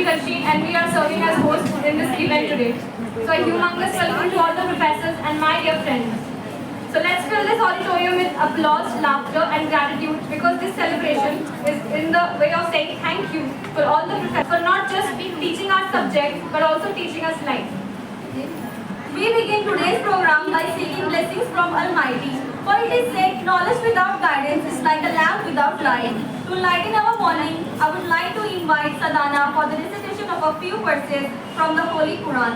Lakshmi and we are serving as hosts in this event today. So a humongous welcome to all the professors and my dear friends. So let's fill this auditorium with applause, laughter and gratitude because this celebration is in the way of saying thank you for all the professors for not just teaching our subject but also teaching us life. We begin today's program by seeking blessings from Almighty. For it is said, knowledge without guidance is like a lamp without light. To lighten our morning, I would like to invite Sadhana for the recitation of a few verses from the Holy Quran.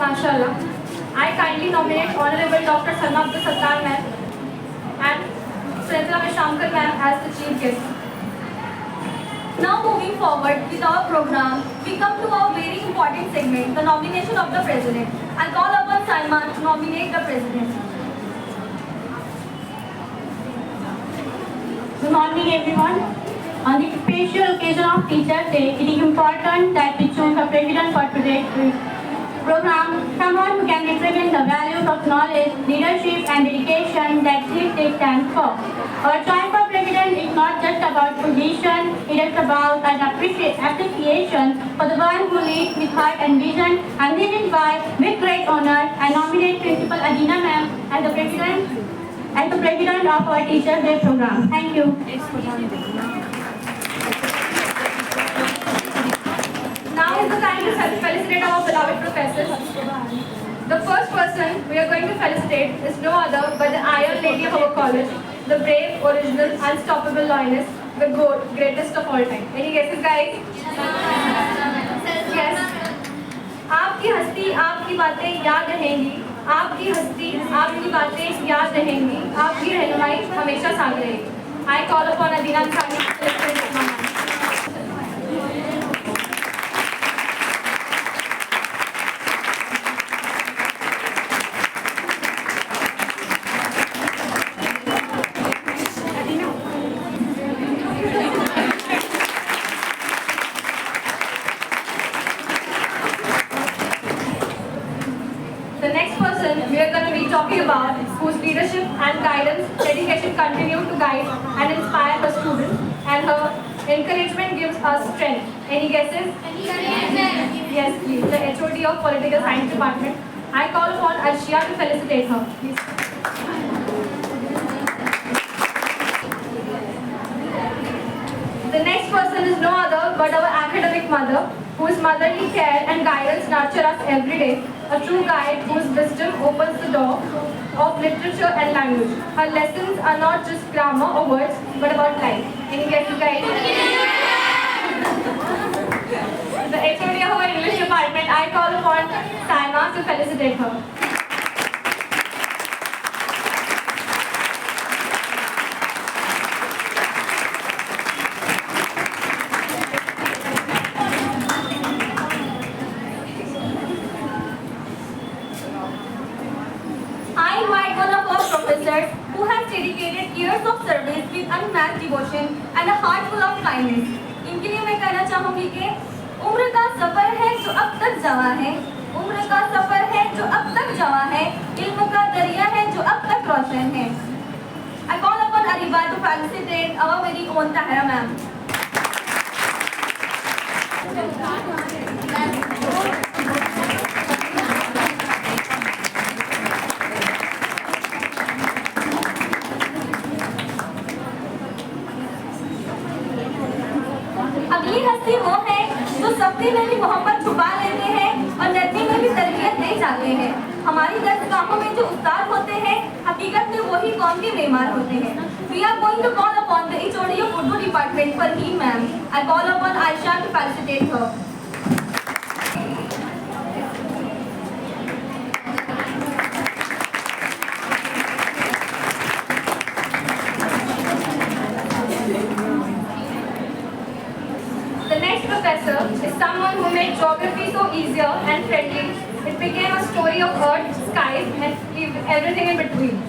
MashaAllah. I kindly nominate Honorable Dr. Salma Abdul Sattar ma'am and Sunitha Shankar ma'am as the chief guest. Now moving forward with our program, we come to our very important segment, the nomination of the President. I call upon Salman to nominate the President. Good morning, everyone. On the special occasion of Teachers' Day, it is important that we choose a president for today's program, someone who can represent the values of knowledge, leadership, and dedication that this day stands for. Our choice for president is not just about position, it is about an appreciation for the one who leads with heart and vision, and this is why, with great honor, I nominate Principal Adina ma'am as the president of our Teachers' Day program. Thank you. Now is the time to felicitate our beloved professors. The first person we are going to felicitate is no other but the Iron Lady of our college, the brave, original, unstoppable loyalist, the greatest of all time. Any guesses, guys? Yes. आपकी हस्ती आपकी बातें याद रहेंगी, आपकी हस्ती आपकी बातें याद रहेंगी, आपकी रहनुमाई हमेशा साथ रहेगी. I call upon Adina Ansari to celebrate this moment. The next person we are going to be talking about, whose leadership and guidance, dedication continue to guide and inspire her students, and her encouragement gives us strength. Any guesses? Yes, please. The HOD of Political Science Department. I call upon Arshia to felicitate her. Please. The next person is no other but our academic mother, whose motherly care and guidance nurture us every day. A true guide whose wisdom opens the door of literature and language. Her lessons are not just grammar or words, but about life. Any guesses, guys? The HOD of our English department, I call upon Saima to felicitate her. I invite one of our professors who has dedicated years of service with unmatched devotion and a heart full of kindness. इनके लिए मैं कहना चाहूँगी कि उम्र का सफर है जो अब तक जवा है, उम्र का सफर है जो अब तक जवा है, इल्म का दरिया है जो अब तक रोशन है. I call upon Ariba to felicitate our very own Tahira ma'am. अगली हस्ती वो है जो सख्ती में भी मोहब्बत छुपा लेते हैं और नरमी में भी तरबियत दे जाते हैं. हमारी दरगाहों में जो उस्ताद होते हैं हकीकत में वही कौम के मेहमान होते हैं. We are going to call upon the HOD of Urdu department Farheen ma'am. I call upon Aisha to felicitate her. The next professor is someone who made geography so easier and friendly. It became a story of earth, skies, and everything in between.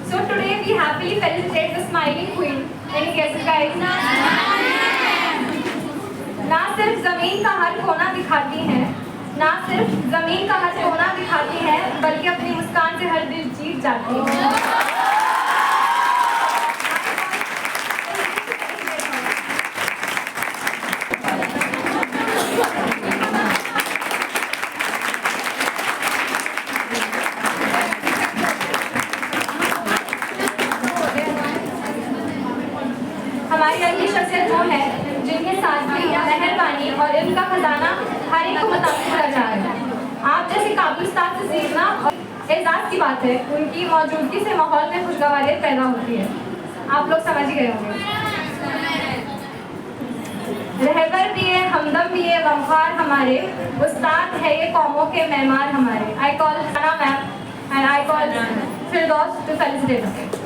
So today we happily felicitate the smiling queen. Any guesses, guys? ना सिर्फ जमीन का हर कोना दिखाती हैं, ना सिर्फ जमीन का हर कोना दिखाती हैं, बल्कि अपनी मुस्कान से हर दिल जीत जाती हैं. हमारी अगली शख्सियत वो है जिनके सादगी, मेहरबानी और इल्म का खजाना हर एक को मुतासिर कर रहा है. आप जैसे काबिल उस्ताद से सीखना और एजाज की बात है, उनकी मौजूदगी से माहौल में खुशगवारियत पैदा होती है. आप लोग समझ ही गए होंगे. रहबर भी है, हमदम भी है, गमखार हमारे उस्ताद है, ये कौमों के मेहमान हमारे. I call Sana ma'am and I call Firdaus to felicitate.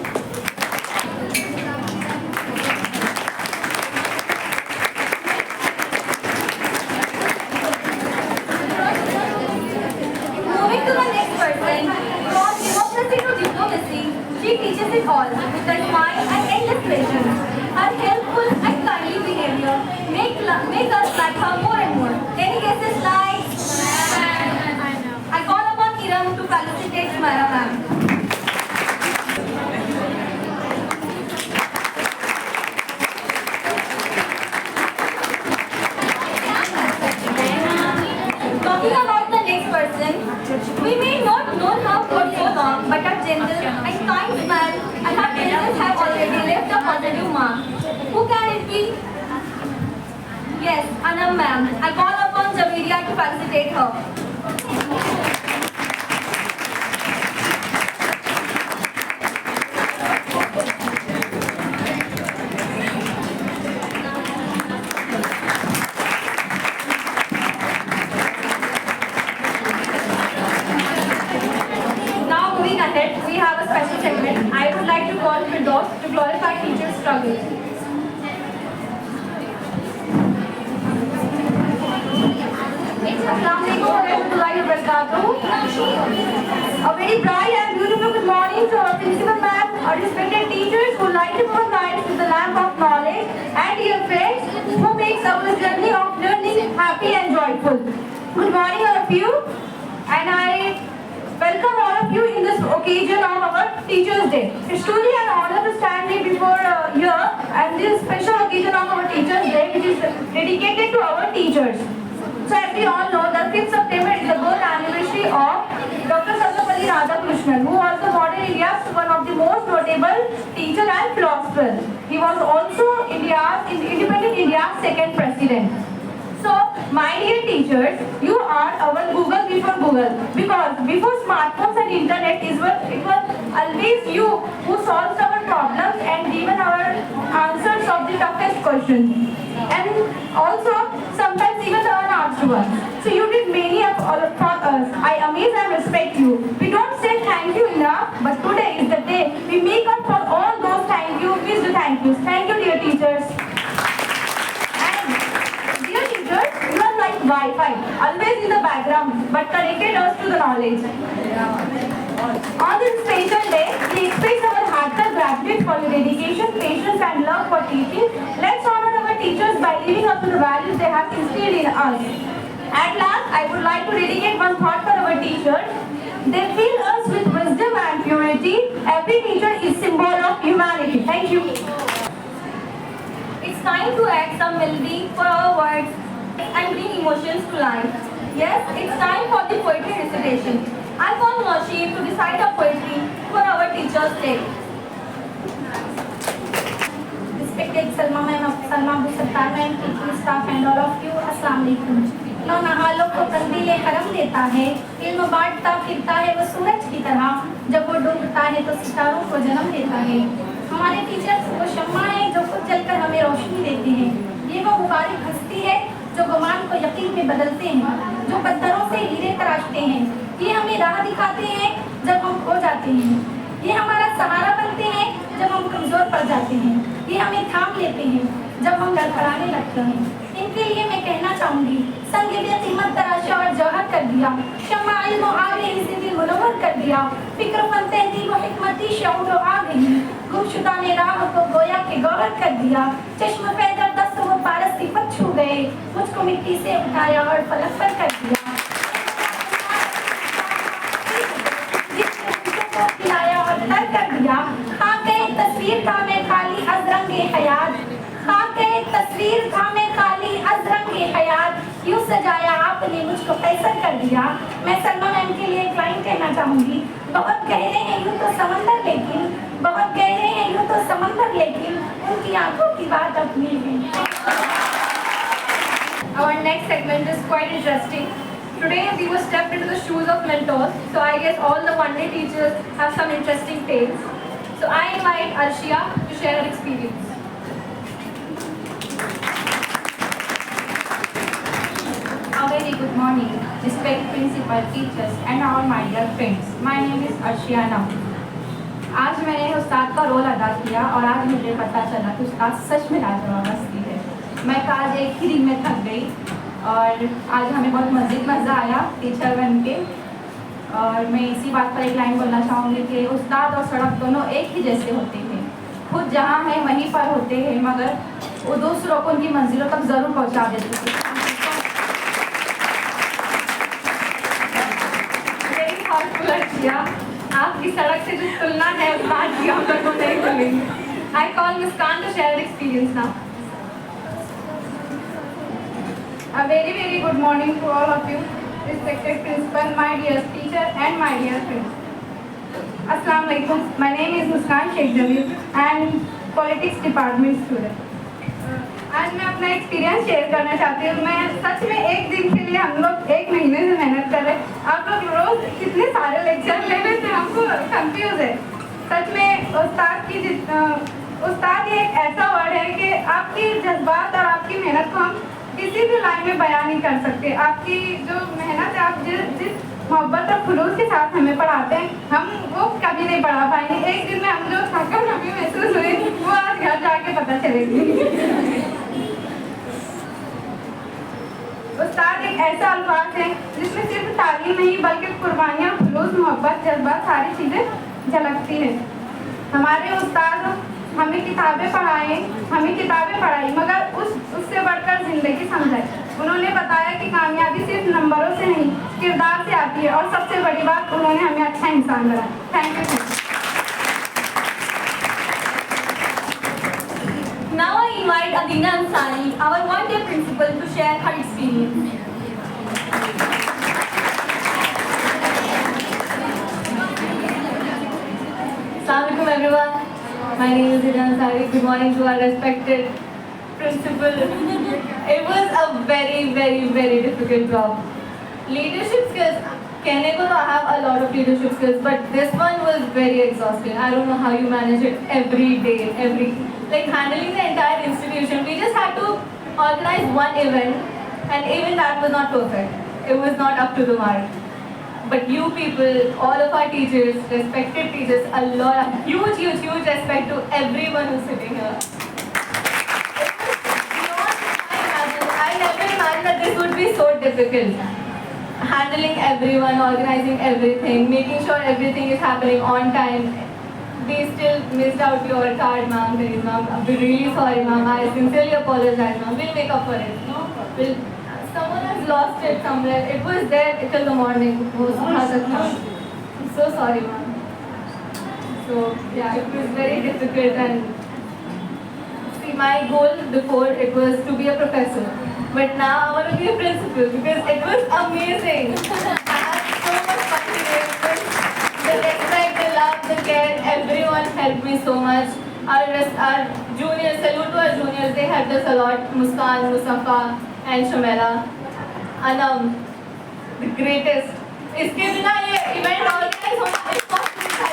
She teaches it all with a smile and endless patience. Her helpful and kindly behavior make us like her more and more. Any guesses like? I call upon Kiran to felicitate Sumaira ma'am. Talking about the next person, we may not know her for so long, but her gentle and kind smile and her presence have already left a positive mark. Who can it be? Yes, Anam ma'am. I call upon Javeria to felicitate her. Now moving ahead, we have a special segment. I would like to call Firdaus to glorify teachers' struggles. Assalamualaikum warahmatullahi wabarakatuh. A very bright and beautiful good morning to our principal ma'am, our respected teachers who light up our lives with the lamp of knowledge, and dear friends who makes our journey of learning happy and joyful. Good morning all of you, and I welcome all of you in this occasion of our Teachers' Day. It's truly an honor to stand here before here and this special occasion of our Teachers' Day, which is dedicated to our teachers. So as we all know, the 5th September is the birth anniversary of Dr. Sarvapalli Radhakrishnan, who was the modern India's one of the most notable teacher and philosopher. He was also independent India's second president. So my dear teachers, you are our Google before Google, because before smartphones and internet, it was always you who solved our problems and given our answers of the toughest questions, and also sometimes even the unasked ones. So you did many of all for us. I amaze and respect you. We don't say thank you enough, but today is the day we make up for all those thank you. Please do thank yous. Thank you, dear teachers. And dear teachers, you are like Wi-Fi, always in the background, but connected us to the knowledge. On this special day, we express our heartfelt gratitude for your dedication, patience, and love for teaching. Let's honor our teachers by living up to the values they have instilled in us. At last, I would like to dedicate one thought for our teachers. They fill us with wisdom and purity. Every teacher is symbol of humanity. Thank you. It's time to add some melody for our words and bring emotions to life. Yes, it's time for the poetry recitation. I call Nosheen to recite a poetry for our teacher's day. Respected Salma ma'am, Salma Abu Sattar ma'am, teaching staff and all of you, Assalamu alaikum. लो नहालों को कंदीले करम देता है, इल्म बांटता फिरता है वो सूरज की तरह, जब वो डूबता है तो सितारों को जन्म देता है। हमारे टीचर्स वो शम्मा है जो खुद जलकर हमें रोशनी देते हैं। ये वो मुबारक हस्ती है जो गुमान को यकीन में बदलते हैं, जो पत्थरों से हीरे तराशते हैं। ये हमें राह दिखाते हैं जब हम खो जाते हैं। ये हमारा सहारा बनते हैं जब हम कमजोर पड़ जाते हैं। ये हमें थाम लेते हैं जब हम लड़खड़ाने लगते हैं। इनके लिए मैं कहना चाहूँगी, संग दिल कीमत तराशा और जौहर कर दिया, शम्मा इल्म आगे इसे दिल मुनव्वर कर दिया, फिक्र फन तहजीब व हिकमती शऊर आ गई, गुमशुदा ने राह को गोया के गौहर कर दिया, चश्म पैदर दस्त वो पारस सिफत छू गए, मुझको मिट्टी से उठाया और फलक पर कर दिया, खिलाया और तर कर दिया, खाके तस्वीर था मैं खाली अजरंगे हयात, खाके तस्वीर था मैं खाली अजरंगे हयात, यूं सजाया आपने मुझको कैसर कर दिया। मैं सलमा मैम के लिए एक लाइन कहना चाहूँगी, बहुत गहरे हैं यूं तो समंदर लेकिन, बहुत गहरे हैं यूं तो समंदर लेकिन, उनकी आंखों की बात अपनी है। Our next segment is quite interesting. Today we will step into the shoes of mentors. So I guess all the Monday teachers have some interesting tales. So I invite Arshia to share her experience. A very good morning, respected principal, teachers and all my dear friends. My name is Arshia now. आज मैंने उस्ताद का role अदा किया और आज मुझे पता चला कि उस्ताद सच में लाजवाब हस्ती है। मैं आज एक ही दिन में थक गई और आज हमें बहुत मज़ा आया टीचर बन के। और मैं इसी बात पर एक लाइन बोलना चाहूँगी कि उस्ताद और सड़क दोनों एक ही जैसे होते हैं, खुद जहाँ हैं वहीं पर होते हैं, मगर वो दूसरों को उनकी मंजिलों तक ज़रूर पहुँचा देते हैं। आपकी सड़क से जो तुलना है उस बात की हम लोग को नहीं भूलेंगे। I call Ms. Khan to share her experience now. A very good morning to all of you, respected principal, my dear teacher and my dear friends. Assalamu alaikum. My name is Muskan Sheikh Jamil. I am politics department student. आज मैं अपना experience share करना चाहती हूँ। मैं सच में एक दिन के लिए हम लोग एक महीने से मेहनत कर रहे हैं। आप लोग रोज कितने सारे लेक्चर ले रहे थे, हमको कंफ्यूज है। सच में उस्ताद ये एक ऐसा वर्ड है कि आपकी जज्बात और आपकी मेहनत को हम किसी भी लाइन में बयान नहीं कर सकते। आपकी जो मेहनत है, आप जिस मोहब्बत और खुलूस के साथ हमें पढ़ाते हैं, हम वो कभी नहीं पढ़ा पाएंगे। एक दिन में हम जो थकान कभी महसूस हुई वो आज घर जाके पता चलेगी। उस्ताद एक ऐसा अल्फाज है जिसमें सिर्फ तालीम नहीं बल्कि कुर्बानियाँ, खुलूस, मोहब्बत, जज्बात सारी चीज़ें झलकती है। हमारे उस्ताद हमें किताबें पढ़ाई मगर उससे बढ़कर ज़िंदगी समझाई। उन्होंने बताया कि कामयाबी सिर्फ नंबरों से नहीं किरदार से आती है, और सबसे बड़ी बात उन्होंने हमें अच्छा इंसान बनाया। Thank you. Now I invite Adina Ansari, our one-day principal, to share her experience. Assalamualaikum everyone. My name is Adina Ansari. Good morning to our respected principal. It was a very difficult job. Leadership skills, कहने को तो I have a lot of leadership skills, but this one was very exhausting. I don't know how you manage it every day, like handling the entire institution. We just had to organize one event, and even that was not perfect. It was not up to the mark. But you people, all of our teachers, respected teachers, a lot, huge respect to everyone who's sitting here. I never imagined that this would be so difficult. Handling everyone, organizing everything, making sure everything is happening on time. We still missed out your card, ma'am. We're really sorry, ma'am. I sincerely apologize, ma'am. We'll make up for it. Someone has lost it somewhere. It was there till the morning. I'm so sorry, ma'am. So yeah, it was very difficult. And see, my goal before it was to be a professor, but now I want to be a principal because it was amazing. I had so much fun today. The respect, the love, the care, everyone helped me so much. Our juniors, salute to our juniors. They helped us a lot. Muskan, Mustafa, and Shamela. Anam, the greatest. इसके बिना ये event organise होना impossible है।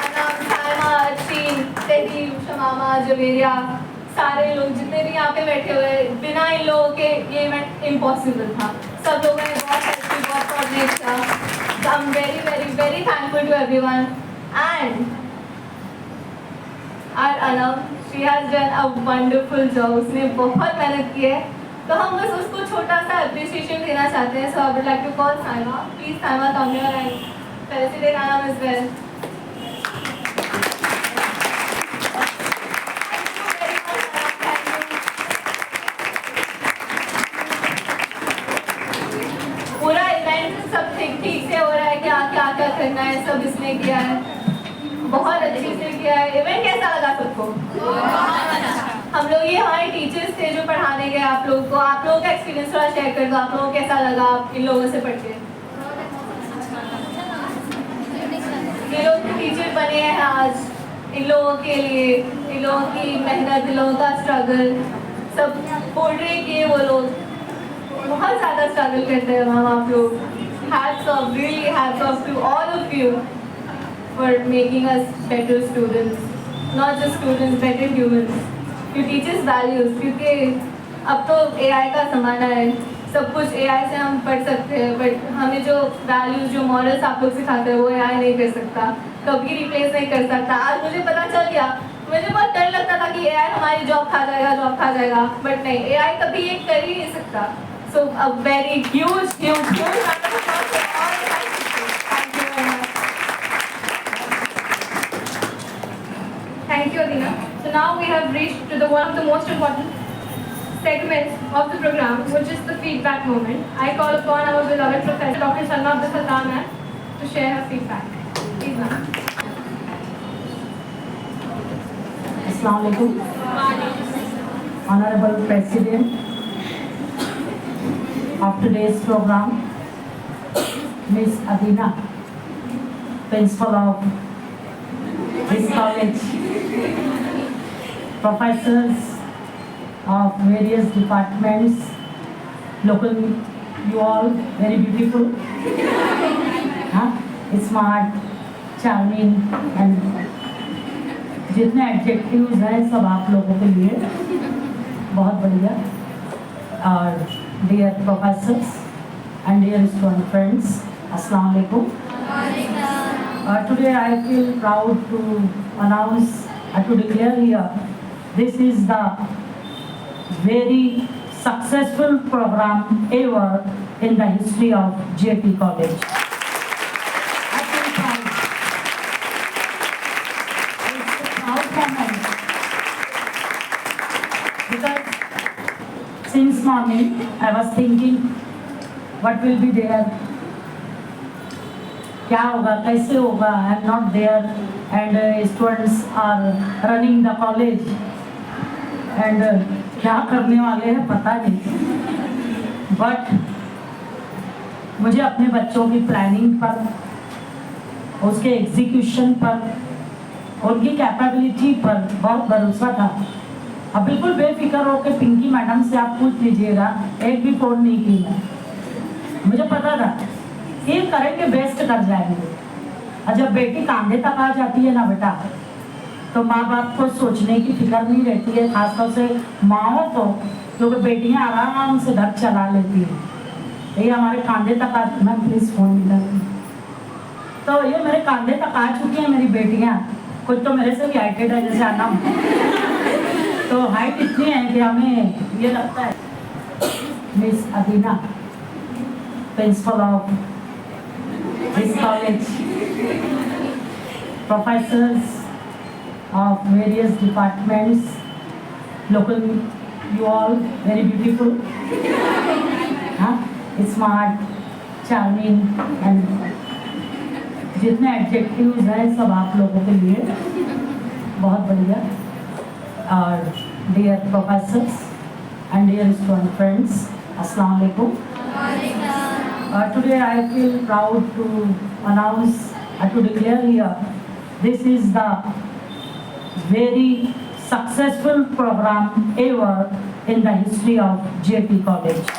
अनम, सायमा, अर्शीन, तेहीम, शमामा, जवेरिया, सारे लोग जितने भी यहाँ पे बैठे हुए हैं, बिना इन लोगों के ये इवेंट इम्पॉसिबल था। सब लोगों ने बहुत हेल्प की, बहुत कोऑर्डिनेट किया। So I'm very thankful to everyone. And our Anam, she has done a wonderful job. उसने बहुत मेहनत की है, तो हम बस उसको छोटा सा appreciation देना चाहते हैं. So I would like to call Saima. Please, Saima, come here and felicitate Anam as well. पूरा इवेंट सब ठीक से हो रहा है, क्या करना है, सब इसने किया है, बहुत अच्छे से किया है। इवेंट कैसा लगा सबको? हम लोग ये हमारे टीचर्स थे जो पढ़ाने गए आप लोगों का एक्सपीरियंस थोड़ा शेयर कर दो। आप लोगों को कैसा लगा इन लोगों से पढ़ के? ये लोग टीचर बने हैं आज इन लोगों के लिए, इन लोगों की मेहनत, इन लोगों का स्ट्रगल, सब पोर्ट्रे किए वो लोग, बहुत ज़्यादा स्ट्रगल करते हैं मैम आप लोग। Hats off, really hats off to all of you for making us better students, not just students, better humans. You teach us values, क्योंकि अब तो AI का ज़माना है, सब कुछ AI से हम पढ़ सकते हैं, बट हमें जो values, जो morals आप लोग सिखाते हैं वो AI नहीं कर सकता, कभी रिप्लेस नहीं कर सकता। आज मुझे पता चल गया, मुझे बहुत डर लगता था कि AI हमारी जॉब खा जाएगा, बट नहीं, AI कभी ये कर ही नहीं सकता। So a very huge round of applause for all the participants. Thank you very much. Thank you, Adina. So now we have reached to the one of the most important segments of the program, which is the feedback moment. I call upon our beloved Professor Dr. Salma Abdul Fatah ma'am to share her feedback. Please, ma'am. Assalamu alaikum. Honorable President of today's program, Miss Adina, Principal of this college, professors of various departments, local, you all very beautiful, smart, charming, and जितने adjectives हैं सब आप लोगों के लिए बहुत बढ़िया। और dear professors and dear student friends, Assalamu alaikum. Today I feel proud to announce, to declare here, this is the very successful program ever in the history of JP College. I feel proud. It's a proud moment because since morning, I was thinking, what will be there? क्या होगा, कैसे होगा? I am not there, and students are running the college, and क्या करने वाले हैं पता नहीं। But मुझे अपने बच्चों की प्लानिंग पर, उसके एग्जीक्यूशन पर, उनकी कैपेबिलिटी पर बहुत भरोसा था अब बिल्कुल बेफिक्र हो के पिंकी मैडम से आप पूछ लीजिएगा, एक भी फोन नहीं की मैं। मुझे पता था ये करेंगे, बेस्ट कर जाएंगे। और जब बेटी कांधे तक आ जाती है ना बेटा, तो माँ बाप को सोचने की फिक्र नहीं रहती है, खासतौर से माओ को, क्योंकि बेटियां आराम से घर चला लेती हैं। ये हमारे कांधे तक आ, मैम प्लीज फोन मिला, तो ये मेरे कांधे तक आ चुकी हैं मेरी बेटियां। कुछ तो मेरे से भी हाइटेड है, जैसे आना तो हाइट इतनी है कि हमें ये लगता है। Miss Adina, principle of this college, professors of various departments, local, you all very beautiful, huh? Smart, charming and जितने एडजेक्टिव्स हैं सब आप लोगों के लिए बहुत बढ़िया। और dear professors and dear student friends, अस्सलाम वालेकुम। Today I feel proud to announce to declare here this is the very successful program ever in the history of JP College.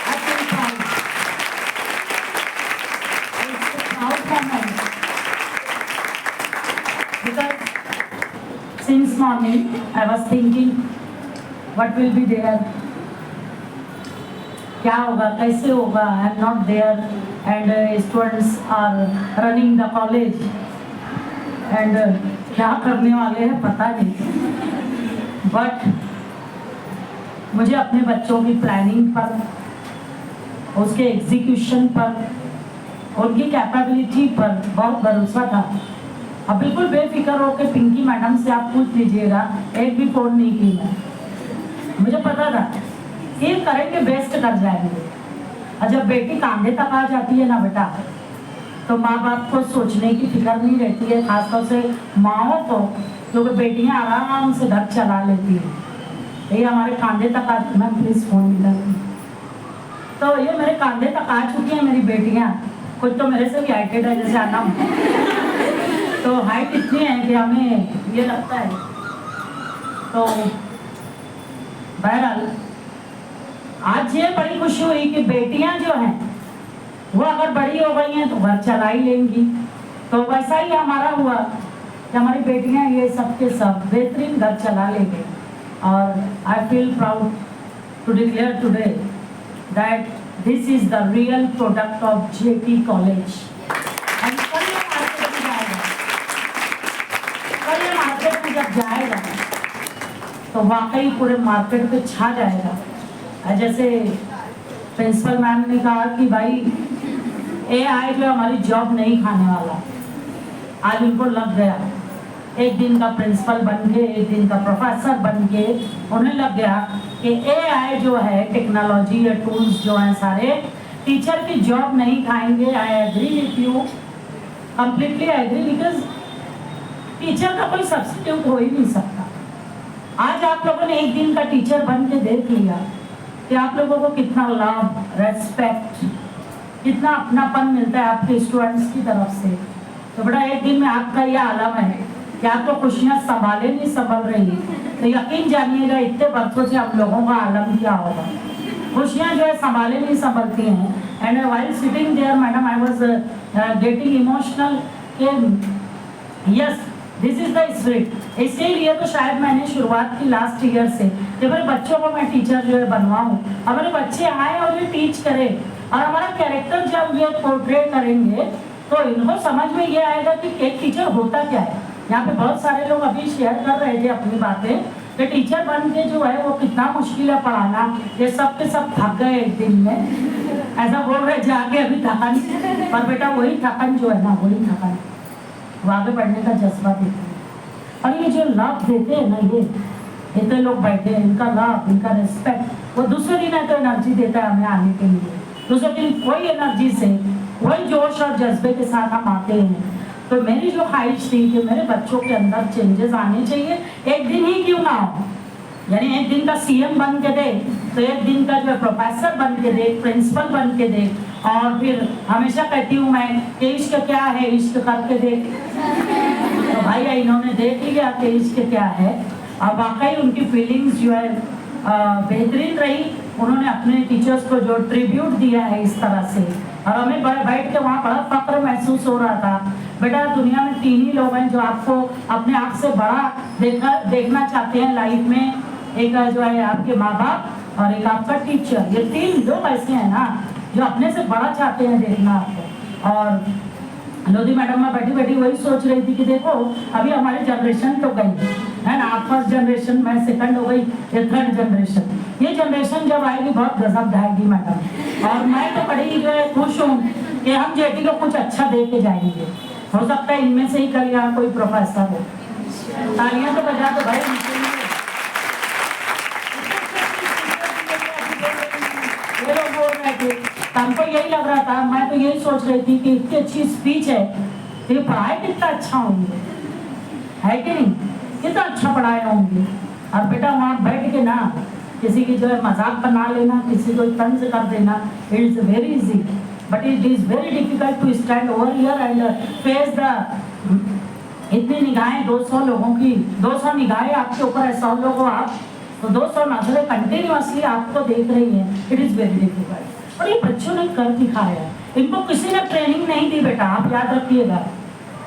I feel proud. It's a proud moment because since morning I was thinking what will be there, क्या होगा, कैसे होगा। I am not there and students are running the college and क्या करने वाले हैं पता नहीं। बट मुझे अपने बच्चों की प्लानिंग पर, उसके एग्जीक्यूशन पर, उनकी कैपेबिलिटी पर बहुत भरोसा था। अब बिल्कुल बेफिक्र हो के पिंकी मैडम से आप पूछ लीजिएगा, एक भी फोन नहीं की मैं। मुझे पता था ये करेंगे, बेस्ट कर जाएंगे। और जब बेटी कांधे तक आ जाती है ना बेटा, तो माँ बाप को सोचने की फिक्र नहीं रहती है, खासतौर से माओ को, क्योंकि बेटियां आराम से घर चला लेती हैं। ये हमारे कांधे तक आ, मैम प्लीज फोन मिला, तो ये मेरे कांधे तक आ चुकी हैं मेरी बेटियां। कुछ तो मेरे से भी हाइटेड है, जैसे आना तो हाइट इतनी है कि हमें ये लगता है। तो बहरहाल आज ये बड़ी खुशी हुई कि बेटियां जो हैं वो अगर बड़ी हो गई हैं तो घर चला ही लेंगी। तो वैसा ही हमारा हुआ कि हमारी बेटियां ये सब के सब बेहतरीन घर चला लेंगे। और I feel proud to declare today that this is the real product of JP college. कल ये मार्केट में जाएगा, कल ये मार्केट में जब जाएगा तो वाकई पूरे मार्केट पे छा जाएगा। जैसे प्रिंसिपल मैम ने कहा कि भाई AI जो हमारी जॉब नहीं खाने वाला, आज उनको लग गया। एक दिन का प्रिंसिपल बन के, एक दिन का प्रोफेसर बन के उन्हें लग गया कि AI जो है, टेक्नोलॉजी या टूल्स जो हैं सारे, टीचर की जॉब नहीं खाएंगे। I agree with you, completely agree, because teacher का कोई सब्स्टिट्यूट हो ही नहीं सकता। आज आप लोगों ने एक दिन का टीचर बन के देख लिया कि आप लोगों को कितना लव, रेस्पेक्ट, कितना अपनापन मिलता है आपके स्टूडेंट्स की तरफ से। तो बड़ा एक दिन में आपका यह आलम है कि आपको खुशियाँ संभाले नहीं संभल रही, तो यकीन जानिएगा इतने बरसों से हम लोगों का आलम क्या होगा। खुशियाँ जो है संभाले नहीं संभलती हैं। And while sitting there madam, I was getting emotional कि yes this is the spirit. इसके लिए तो शायद मैंने शुरुआत की लास्ट ईयर से कि मेरे बच्चों को मैं टीचर जो है बनवाऊँ, और मेरे बच्चे आए और ये टीच करें, और हमारा कैरेक्टर जब ये पोर्ट्रे करेंगे तो इनको समझ में ये आएगा कि एक टीचर होता क्या है। यहाँ पे बहुत सारे लोग अभी शेयर कर रहे थे अपनी बातें कि टीचर बन के जो है वो कितना मुश्किल है पढ़ाना। ये सब के सब थक गए एक दिन में, ऐसा बोल रहे जाके अभी थकन, पर बेटा वही थकन जो है ना, वही थकन वो आगे बढ़ने का जज्बा देते हैं। और ये जो लव देते हैं ना, ये इतने लोग बैठे हैं, इनका लव, इनका रिस्पेक्ट, वो दूसरे दिन तो एनर्जी देता है हमें आने के लिए। दूसरे दिन वही एनर्जी से, वही जोश और जज्बे के साथ हम आते हैं। तो मेरी जो ख्वाहिश थी कि मेरे बच्चों के अंदर चेंजेस आने चाहिए, एक दिन ही क्यों ना हो, यानी एक दिन का सीएम बन के दे, तो एक दिन का जो है प्रोफेसर बन के दे, प्रिंसिपल बन के दे। और फिर हमेशा कहती हूँ मैं कि इश्क क्या है, इश्क करके दे। तो भाई इन्होंने देख लिया कि इश्क क्या है, और वाकई उनकी फीलिंग्स जो है बेहतरीन रही। उन्होंने अपने टीचर्स को जो ट्रिब्यूट दिया है इस तरह से, और हमें बैठ के वहाँ बड़ा फक्र महसूस हो रहा था। बेटा दुनिया में 3 ही लोग हैं जो आपको अपने आप से बड़ा देखना चाहते हैं लाइफ में, एक जो है आपके माँ बाप और एक आपका टीचर। ये 3 लोग ऐसे हैं ना जो अपने से बड़ा चाहते हैं देखना आपको। और लोधी मैडम में बैठी बैठी वही सोच रही थी कि देखो अभी हमारी जनरेशन तो गई है ना, आप फर्स्ट जनरेशन, मैं सेकंड हो गई, ये थर्ड जनरेशन। ये जनरेशन जब आएगी बहुत गजब ढाएगी मैडम। और मैं तो बड़ी जो है खुश हूँ कि हम जेटी को कुछ अच्छा दे के जाएंगे। हो सकता है इनमें से ही कल यहाँ कोई प्रोफेसर हो। तालियां तो बजा दो भाई। ये लोग बोल रहे थे, हमको यही लग रहा था, मैं तो यही सोच रही थी कि इतनी अच्छी स्पीच है, ये पढ़ाए कितना अच्छा होंगे, है कि नहीं, कितना अच्छा पढ़ाए होंगे। और बेटा वहाँ बैठ के ना किसी की जो है मजाक बना लेना, किसी को तंज कर देना, it is very easy, but it is very difficult to stand over here and face the इतनी निगाहें, 200 लोगों की, 200 निगाहें आपके ऊपर है, 100 लोगों आप, तो 200 नजरें कंटिन्यूअसली आपको देख रही हैं। It is very difficult. और ये बच्चों ने कर दिखाया है, इनको किसी ने ट्रेनिंग नहीं दी बेटा, आप याद रखिएगा।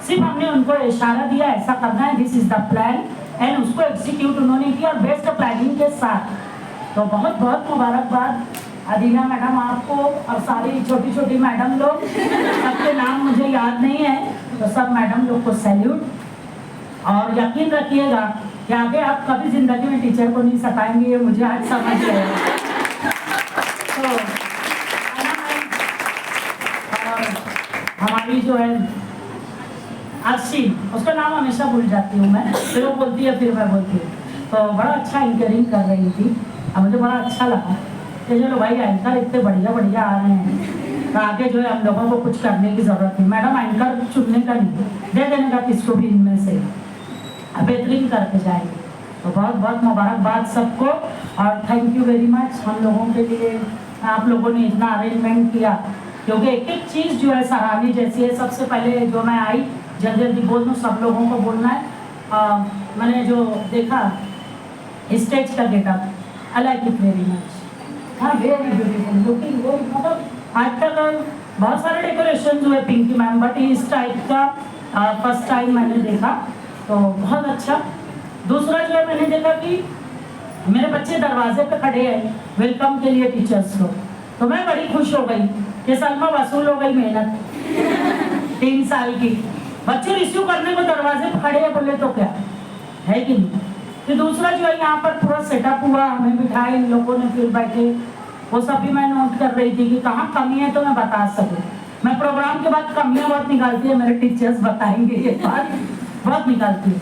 सिर्फ हमने उनको इशारा दिया ऐसा करना है, this is the plan, and उसको एग्जीक्यूट उन्होंने किया बेस्ट प्लानिंग के साथ। तो बहुत बहुत मुबारकबाद अदीना मैडम आपको और सारी छोटी छोटी मैडम लोग, सबके नाम मुझे याद नहीं है, तो सब मैडम लोग को सैल्यूट। और यकीन रखिएगा कि आगे आप कभी जिंदगी में टीचर को नहीं सताएंगे, ये मुझे आज समझ गए। तो और हमारी जो है अर्शी, उसका नाम हमेशा भूल जाती हूँ मैं, फिर वो बोलती है फिर मैं बोलती हूँ, तो बड़ा अच्छा एंकरिंग कर रही थी और मुझे बड़ा अच्छा लगा कि चलो भाई एंकर इतने बढ़िया बढ़िया आ रहे हैं, तो आगे जो है हम लोगों को कुछ करने की ज़रूरत नहीं। मैडम एंकर चुनने का नहीं, दे देने का किसको भी इनमें से, बेहतरीन करके जाएंगे। तो बहुत बहुत मुबारकबाद सबको और थैंक यू वेरी मच हम लोगों के लिए, आप लोगों ने इतना अरेंजमेंट किया, क्योंकि एक एक चीज़ जो है सराहने जैसी है। सबसे पहले जो मैं आई, जल्दी जल्दी बोल दूँ, सब लोगों को बोलना है। मैंने जो देखा स्टेज का getup, I like it very much, हाँ वेरी ब्यूटीफुल लुकिंग, वो मतलब आज तक बहुत सारे डेकोरेशन हुए पिंकी मैम, बट इस टाइप का फर्स्ट टाइम मैंने देखा, तो बहुत अच्छा। दूसरा जो है मैंने देखा कि मेरे बच्चे दरवाजे पे खड़े हैं वेलकम के लिए टीचर्स को, तो मैं बड़ी खुश हो गई कि सलमा वसूल हो गई मेहनत 3 साल की। बच्चे रिसीव करने को दरवाजे पे खड़े हैं, बोले तो क्या है कि नहीं। फिर दूसरा जो है यहाँ पर पूरा सेटअप हुआ, हमें बिठाए इन लोगों ने, फिर बैठे, वो सब भी मैं नोट कर रही थी कि कहाँ कमी है तो मैं बता सकूँ। मैं प्रोग्राम के बाद कमियाँ बहुत निकालती है, मेरे टीचर्स बताएंगे ये बात, बहुत निकालती हूँ।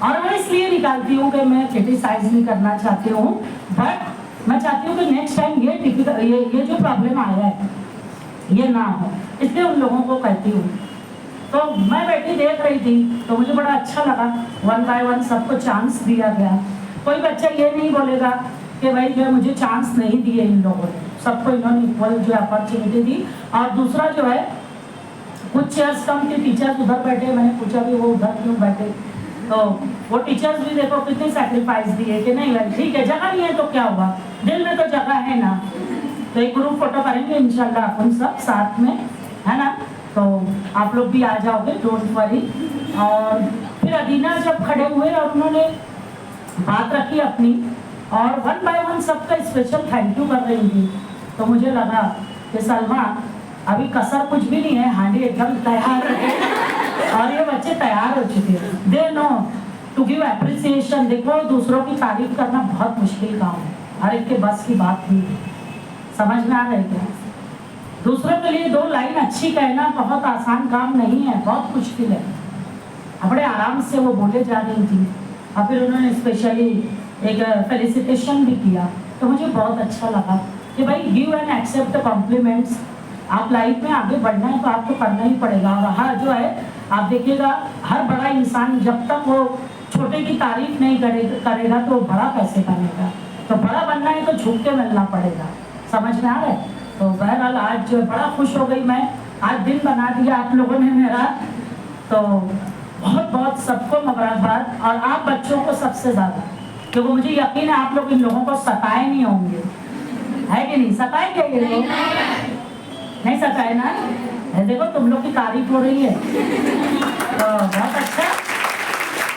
और मैं इसलिए निकालती हूँ कि मैं क्रिटिसाइज नहीं करना चाहती हूँ, बट मैं चाहती हूँ कि नेक्स्ट टाइम ये जो प्रॉब्लम आया है ये ना हो, इसलिए उन लोगों को कहती हूँ। तो मैं बैठी देख रही थी तो मुझे बड़ा अच्छा लगा, 1 बाय 1 सबको चांस दिया गया। कोई बच्चा ये नहीं बोलेगा कि भाई जो है मुझे चांस नहीं दिए इन लोगों ने, सबको इन्होंने इक्वल जो अपॉर्चुनिटी दी। और दूसरा जो है कुछ चेयर्स कम थी, टीचर्स उधर बैठे, मैंने पूछा कि वो उधर क्यों बैठे, तो वो टीचर्स भी देखो कितनी सैक्रिफाइस दिए कि नहीं भाई ठीक है, जगह नहीं है तो क्या हुआ, दिल में तो जगह है ना। तो एक ग्रुप फोटो करेंगे इंशाल्लाह अपन सब साथ में, है ना, तो आप लोग भी आ जाओगे, डोंट वरी। और फिर अदीना जब खड़े हुए और उन्होंने बात रखी अपनी, और 1 बाय 1 सबका स्पेशल थैंक यू कर रही थी, तो मुझे लगा कि सलमा अभी कसर कुछ भी नहीं है, हांडी एकदम तैयार है और ये बच्चे तैयार हो चुके हैं। They know to give appreciation. देखो दूसरों की तारीफ करना बहुत मुश्किल काम है, हर एक के बस की बात नहीं है, समझ में आ रही क्या। दूसरों के लिए 2 लाइन अच्छी कहना बहुत आसान काम नहीं है, बहुत मुश्किल है। बड़े आराम से वो बोले जा रही थी और फिर उन्होंने स्पेशली एक फेलिसिटेशन भी किया, तो मुझे बहुत अच्छा लगा कि भाई गिव एंड एक्सेप्ट कॉम्प्लीमेंट्स। आप लाइफ में आगे बढ़ना है तो आपको करना ही पड़ेगा। और हर जो है आप देखिएगा, हर बड़ा इंसान जब तक वो छोटे की तारीफ नहीं करेगा तो बड़ा कैसे बनेगा। तो बड़ा बनना है तो झुक के मिलना पड़ेगा, समझ में आ रहा है। तो बहरहाल आज जो बड़ा खुश हो गई मैं, आज दिन बना दिया आप लोगों ने मेरा, तो बहुत बहुत सबको मुबारकबाद। और आप बच्चों को सबसे ज़्यादा क्योंकि मुझे यकीन है आप लोग इन लोगों को सताए नहीं होंगे, है कि नहीं? सताए क्या ये लोग? नहीं सताए ना? देखो तुम लोग की तारीफ हो रही है, तो बहुत अच्छा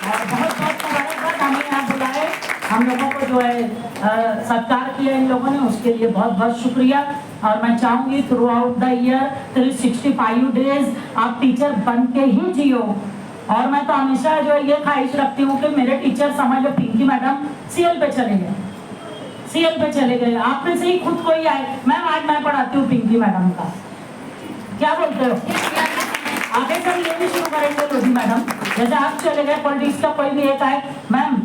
और बहुत बहुत मुबारकबाद। हमें यहाँ बुलाए, हम लोगों को जो है सत्कार किया इन लोगों ने, उसके लिए बहुत बहुत शुक्रिया। और मैं चाहूंगी through out the year 365 days आप टीचर बन के ही जियो। और मैं तो हमेशा जो है ये ख्वाहिश रखती हूँ कि मेरे टीचर समझ लो पिंकी मैडम सीएल पे चले गए, सीएल पे चले गए, आप में से ही खुद कोई आए, मैम आज मैं पढ़ाती हूँ पिंकी मैडम का, क्या बोलते हो? आगे से हम ये भी शुरू करेंगे लोधी मैडम, जैसे आप चले गए पॉलिटिक्स का कोई भी एक आए, मैम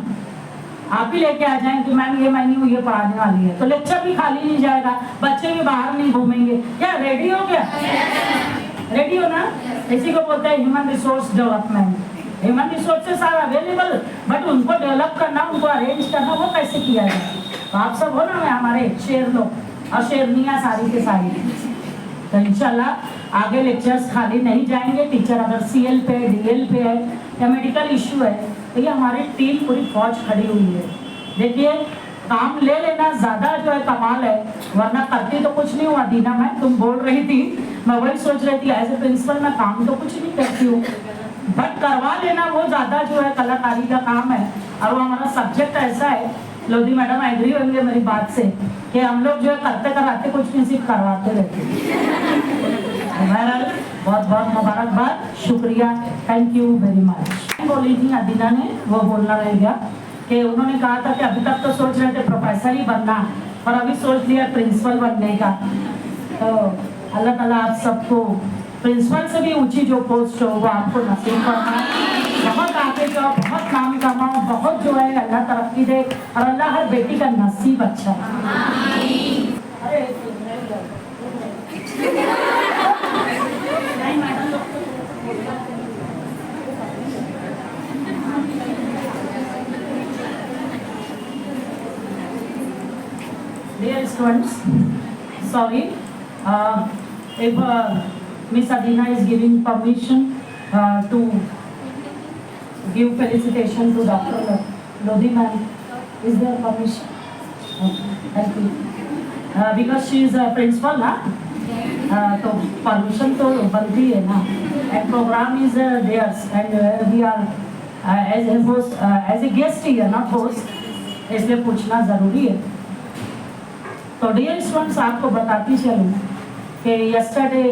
आप ही लेके आ जाएं कि मैम ये मैं नहीं हूँ, ये पढ़ाने वाली है, तो लेक्चर भी खाली नहीं जाएगा, बच्चे भी बाहर नहीं घूमेंगे। क्या रेडी हो क्या? रेडी हो ना? इसी को बोलते हैं human resource development. Human resources are available, but उनको डेवलप करना, उनको अरेंज करना, वो कैसे किया जाए? तो आप सब हो ना हमारे शेर लोग और शेरनियाँ सारी के सारी, तो इंशाल्लाह आगे लेक्चर्स खाली नहीं जाएंगे। टीचर अगर सीएल पे, डीएल पे है या मेडिकल इश्यू है, तो ये हमारी टीम पूरी फौज खड़ी हुई है। देखिए काम ले लेना ज़्यादा जो है कमाल है, वरना करती तो कुछ नहीं हुआ। दीना मैं तुम बोल रही थी, मैं वही सोच रही थी एज ए प्रिंसिपल मैं काम तो कुछ नहीं करती हूँ, बट करवा लेना वो ज़्यादा जो है कलाकारी का काम है। और वो हमारा सब्जेक्ट ऐसा है, लोधी मैडम एग्री होंगे मेरी बात से, कि हम लोग जो है करते कराते कुछ नहीं सिर्फ करवाते रहते। बहरहाल बहुत बहुत मुबारकबाद, शुक्रिया, थैंक यू वेरी मच। बोली थी अदीना ने, वो बोलना रह गया कि उन्होंने कहा था कि अभी तक तो सोच रहे थे प्रोफेसर ही बनना, और अभी सोच लिया प्रिंसिपल बनने का। तो अल्लाह ताला आप सबको प्रिंसिपल से भी ऊंची जो पोस्ट हो वो आपको नसीब फरमाए, बहुत आगे जाओ, बहुत नाम कमाओ, बहुत जो है अल्लाह तरक्की दे, और अल्लाह हर बेटी का नसीब अच्छा अरे Dear students, sorry, if Miss Adina is giving permission to give felicitation to Dr. Lodhi ma'am, is there permission? Okay, thank you. Because she is a principal ना, तो permission तो बनती है ना, and program is theirs, and we are as a host, as a guest here, not host, इसलिए पूछना जरूरी है। तो डियर स्टूडेंट्स, आपको बताती चलूँ कि yesterday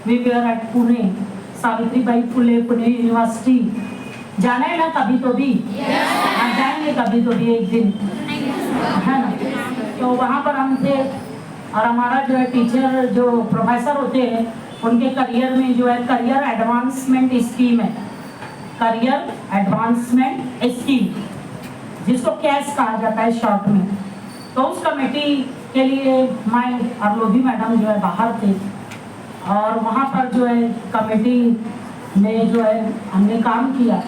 we were at Pune, Savitribai Phule Pune university. जाना है ना कभी तो भी? हम जाएंगे कभी तो भी एक दिन, है ना? तो वहाँ पर हम थे, और हमारा जो है टीचर जो प्रोफेसर होते हैं उनके करियर में जो है करियर एडवांसमेंट स्कीम है, करियर एडवांसमेंट स्कीम, जिसको कैस कहा जाता है शॉर्ट में। तो उस कमेटी के लिए मैं और लोधी मैडम जो है बाहर थे, और वहाँ पर जो है कमेटी में जो है हमने काम किया।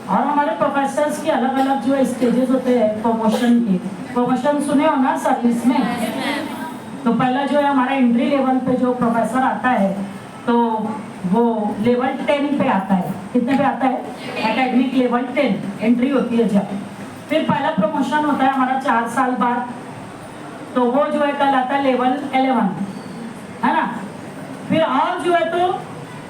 और हमारे प्रोफेसर्स के अलग अलग जो है स्टेजेस होते हैं प्रमोशन के। प्रमोशन सुने हो ना सर्विस में? तो पहला जो है हमारा एंट्री लेवल पे जो प्रोफेसर आता है, तो वो लेवल 10 पे आता है। कितने पे आता है? एकेडमिक लेवल 10 एंट्री होती है जब। फिर पहला प्रमोशन होता है हमारा 4 साल बाद, तो वो जो है कहलाता है लेवल 11, है ना? फिर और जो है तो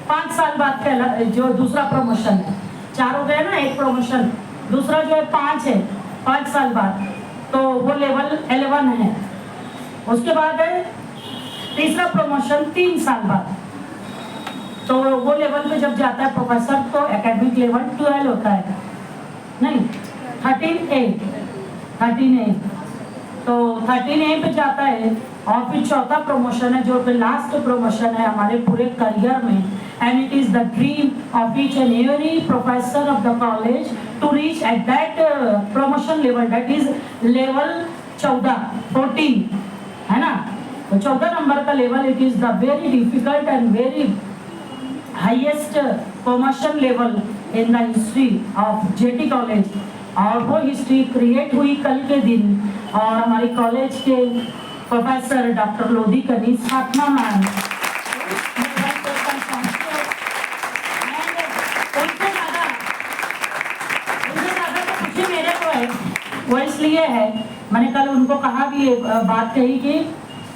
5 साल बाद कहला जो दूसरा प्रमोशन है, 4 हो गया ना, एक प्रमोशन, दूसरा जो है 5 है, 5 साल बाद, तो वो लेवल 11 है। उसके बाद है तीसरा प्रमोशन 3 साल बाद, तो वो लेवल पे जब जाता है प्रोफेसर तो एकेडमिक लेवल 12 होता है, नहीं 13A, तो 13A पे जाता है। और फिर चौथा प्रमोशन है जो लास्ट प्रमोशन है हमारे पूरे करियर में, and it is the dream of each and every professor of the college to reach at that promotion level, that is level 14, है ना? तो 14 नंबर का level, it is the very difficult and very highest promotion level in the history of JT college. और वो history create हुई कल के दिन, और हमारे कॉलेज के professor doctor Lodhi Kaneez Fatima ma'am, उनसे ज़्यादा तो खुशी मेरे को है वो इसलिए है, मैंने कल उनको कहा भी बात कही कि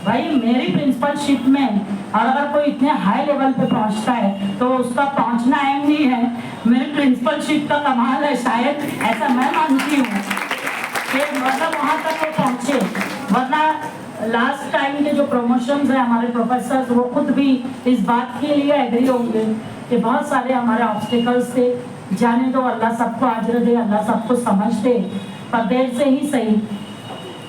भाई मेरी प्रिंसिपलशिप में और अगर कोई इतने हाई लेवल पे पहुंचता है तो उसका पहुंचना अहम नहीं है, मेरी प्रिंसिपलशिप का कमाल है शायद, ऐसा मैं मानती हूँ कि मतलब वहाँ तक वो पहुँचे। वरना लास्ट टाइम के जो प्रमोशंस हैं हमारे प्रोफेसर्स वो खुद भी इस बात के लिए एग्री होंगे कि बहुत सारे हमारे ऑब्स्टिकल्स थे। जाने दो, अल्लाह सबको आजर दे, अल्लाह सबको समझ दे, पर देर से ही सही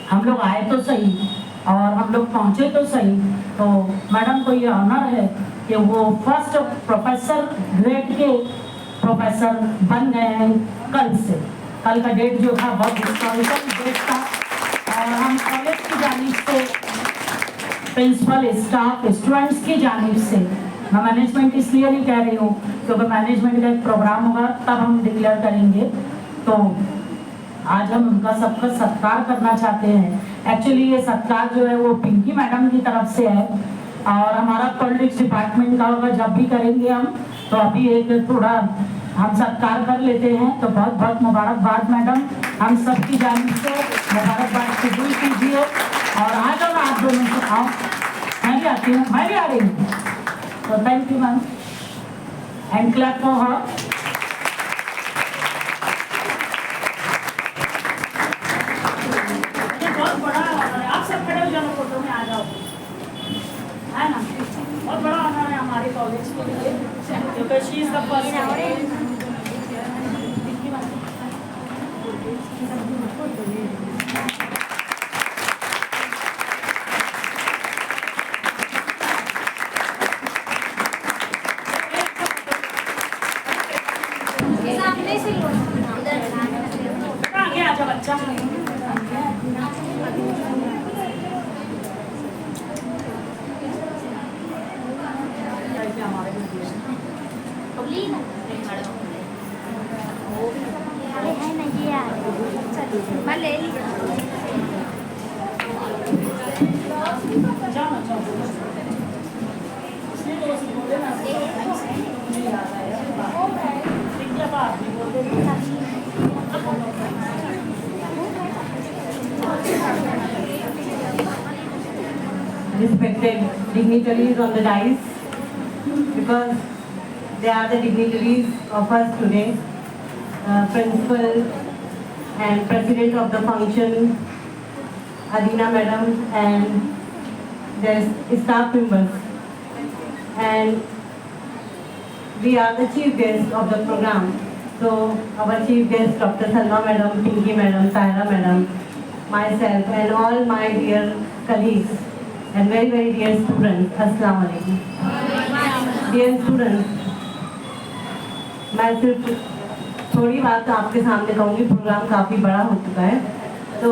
हम लोग आए तो सही और हम लोग पहुँचे तो सही। तो मैडम को ये ऑनर है कि वो फर्स्ट प्रोफेसर ग्रेड के प्रोफेसर बन गए हैं कल से। कल का डेट जो था बहुत हिस्टोरिकल डेट था और हम कॉलेज की जानिब से, प्रिंसिपल, स्टाफ, स्टूडेंट्स की जानिब से, मैं मैनेजमेंट इसलिए नहीं कह रही हूँ क्योंकि मैनेजमेंट का एक प्रोग्राम होगा तब हम डिक्लेयर करेंगे। तो आज हम उनका सबका सत्कार करना चाहते हैं। एक्चुअली ये सत्कार जो है वो पिंकी मैडम की तरफ से है और हमारा पॉलिटिक्स डिपार्टमेंट का होगा जब भी करेंगे हम। तो अभी एक थोड़ा हम सत्कार कर लेते हैं। तो बहुत बहुत मुबारकबाद मैडम, हम सब की जानिब से मुबारकबाद कबूल कीजिए और आ जाओ ना आप दोनों से, आओ, मैं भी आती हूँ, मैं भी आ रही हूँ। तो thank you ma'am and clap for her. बहुत बड़ा ऑनर है, आप सब खड़े हो जाओ, फोटो में आ जाओ, है ना। बहुत बड़ा ऑनर है हमारे कॉलेज के लिए क्योंकि शी इज द फर्स्ट। सामने से लो, आगे आ जाओ बच्चा। मैं ले ली। जाओ ना, जाओ। इसलिए तो उसने बोले ना, नहीं याद आया। विद्या बात भी बोल दे। Respected dignitaries on the dais, because they are the dignitaries of us today, Principal and President of the function, Adina Madam, and their staff members. And we are the chief guests of the program. So our chief guests, Dr. Salma Madam, Pinky Madam, Tahira Madam, myself, and all my dear colleagues and very very dear students, Assalamu alaikum. Dear students, मैं सिर्फ थोड़ी बात आपके सामने कहूँगी, programme काफ़ी बड़ा हो चुका है। तो